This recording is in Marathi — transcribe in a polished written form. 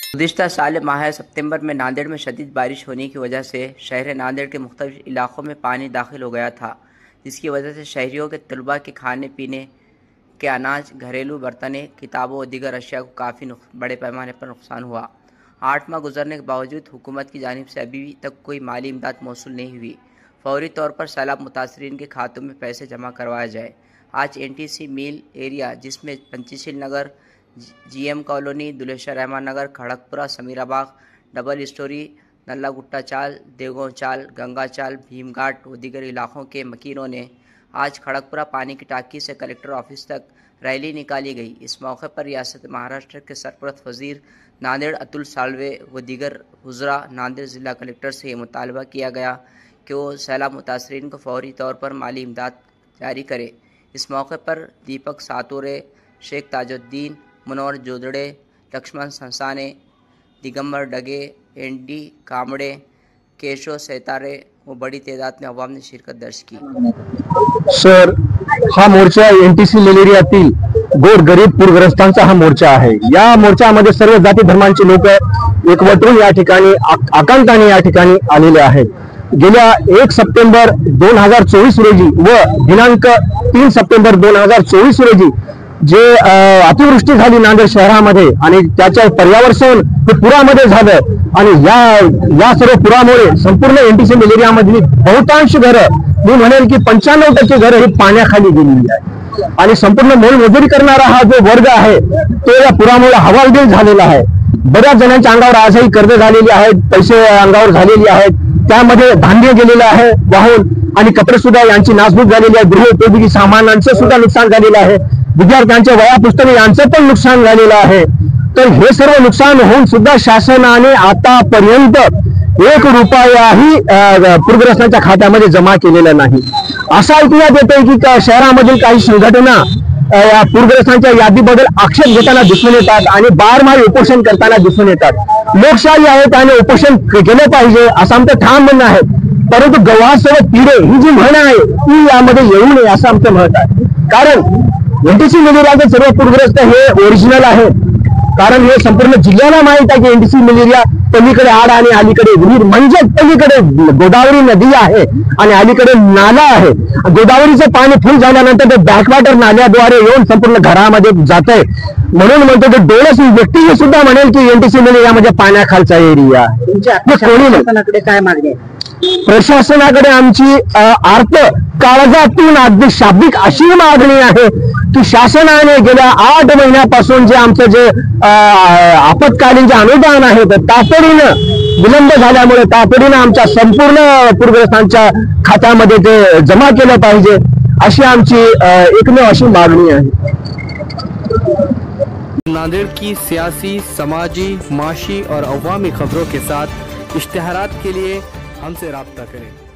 गुज़िश्ता साल माह सितंबर में नांदेड़ में शदीद बारिश होने की वजह से शहर नांदेड़ के मुख्तलिफ इलाकों में पानी दाखिल हो गया था, जिसकी वजह से शहरियों के तलबा के खाने पीने के अनाज, घरेलू बर्तनें, किताबों और दीगर अशिया को काफ़ी बड़े पैमाने पर नुकसान हुआ। 8 माह गुजरने के बावजूद हुकूमत की जानिब से अभी तक कोई माली इमदाद मौसूल नहीं हुई। फौरी तौर पर सैलाब मुतासरीन के खातों में पैसे जमा करवाया जाए। आज NTC मिल एरिया, जिसमें पंचशील नगर, GM कॉलोनी, दुलेशा रहमान नगर, खड़गपुरा, समीराबाग, डबल स्टोरी, नल्ला गुट्टा चाल, देवगांव चाल, गंगा चाल, भीमघाट व दीगर इलाकों के मकीनों ने आज खड़गपुरा पानी की टाँकी से कलेक्टर ऑफिस तक रैली निकाली गई। इस मौके पर रियासत महाराष्ट्र के सरपरस्त वजीर नांदेड़ अतुल साल्वे व दीगर हुज़रा नांदेड़ ज़िला कलेक्टर से मुतालबा किया गया कि वो सैलाब मुतासरीन को फौरी तौर पर माली इमदाद जारी करे। इस मौके पर दीपक सातोरे, शेख ताजुद्दीन, मनोहर जोदड़े, लक्ष्मण संसाने, दिगंबर डगे, ND कामड़े, केशव सैतारे व बड़ी तादाद में अवाम ने शिरकत दर्ज की। सर, हा मोर्चा NTC मलेरियातील गोरगरीब पूरग्रस्तांचा हा मोर्चा आहे। या मोर्चामध्ये सर्व जाती धर्मांचे लोक एकवटून या ठिकाणी आकांताने या ठिकाणी आलेले आहेत। गेल्या 1 सप्टेंबर 2024 रोजी व दिनांक 3 सप्टेंबर 2024 रोजी जे अतिवृष्टी झाली नांदेड शहरामध्ये आणि त्याच्या पर्यावरण हे पुरामध्ये झालं आणि या सर्व पुरामुळे संपूर्ण NTC मलेरियामधली बहुतांश घरं, मी म्हणेल की 95% घरं ही पाण्याखाली गेलेली आहे आणि संपूर्ण मोलमजुरी करणारा हा जो वर्ग आहे तो या पुरामुळे हवालदिल झालेला आहे। बऱ्याच जणांच्या अंगावर आजही कर्ज झालेली आहेत, पैसे अंगावर झालेली आहेत, त्यामध्ये धान्य गेलेलं आहे वाहून आणि कपडे सुद्धा यांची नासधूस झालेली आहे। गृहोपयोगी सामानांचं सुद्धा नुकसान झालेलं आहे, विद्यार्थ्यांच्या वह्या पुस्तके यांचं पण नुकसान झालेलं आहे। तर हे सर्व नुकसान होऊन सुद्धा शासनाने आतापर्यंत 1 रुपयाही पूरग्रस्तांच्या खात्यामध्ये जमा केलेला नाही। असं ऐकण्यात येते की शहरामधील काही संघटना या पूरग्रस्तांच्या यादीबद्दल आक्षेप घेताना दिसून येतात आणि बारमाही उपोषण करताना दिसून येतात। लोकशाही आहे त्याने उपोषण केले पाहिजे असं आमचं ठाम म्हणणं आहे, परंतु गव्हासोबत तिडे ही जी म्हण आहे ती यामध्ये येऊ नये असं आमचं मत आहे। कारण NTC मलेरियाचे सर्व पूरग्रस्त हे ओरिजिनल आहे, कारण हे संपूर्ण जिल्ह्याला माहित आहे की NTC मलेरिया पलीकडे आड आणि अलीकडे विहीर, म्हणजे पलीकडे गोदावरी नदी आहे आणि अलीकडे नाला आहे। गोदावरीचं पाणी फुल झाल्यानंतर ते बॅकवॉटर नाल्याद्वारे येऊन संपूर्ण घरामध्ये जातंय। म्हणून म्हणतो ते डोळस व्यक्ती सुद्धा म्हणेल की NTC मलेरिया म्हणजे पाण्याखालचा एरिया आहे। काय मागणी आहे? प्रशासनाकडे आमची अर्थ काळजातून अगदी शाब्दिक अशी मागणी आहे की शासनाने गेल्या 8 महिन्यापासून जे आमचं जे आपत्कालीन जे अनुदान आहे तर तातडीनं विलंब झाल्यामुळे तातडीनं आमच्या संपूर्ण पूरग्रस्तांच्या खात्यामध्ये ते जमा केलं पाहिजे अशी आमची एकमेव अशी मागणी आहे। नांदेड़ की सियासी, समाजी, माशी और अवामी खबरों के साथ इश्तिहारात के लिए हमसे राब्ता करें।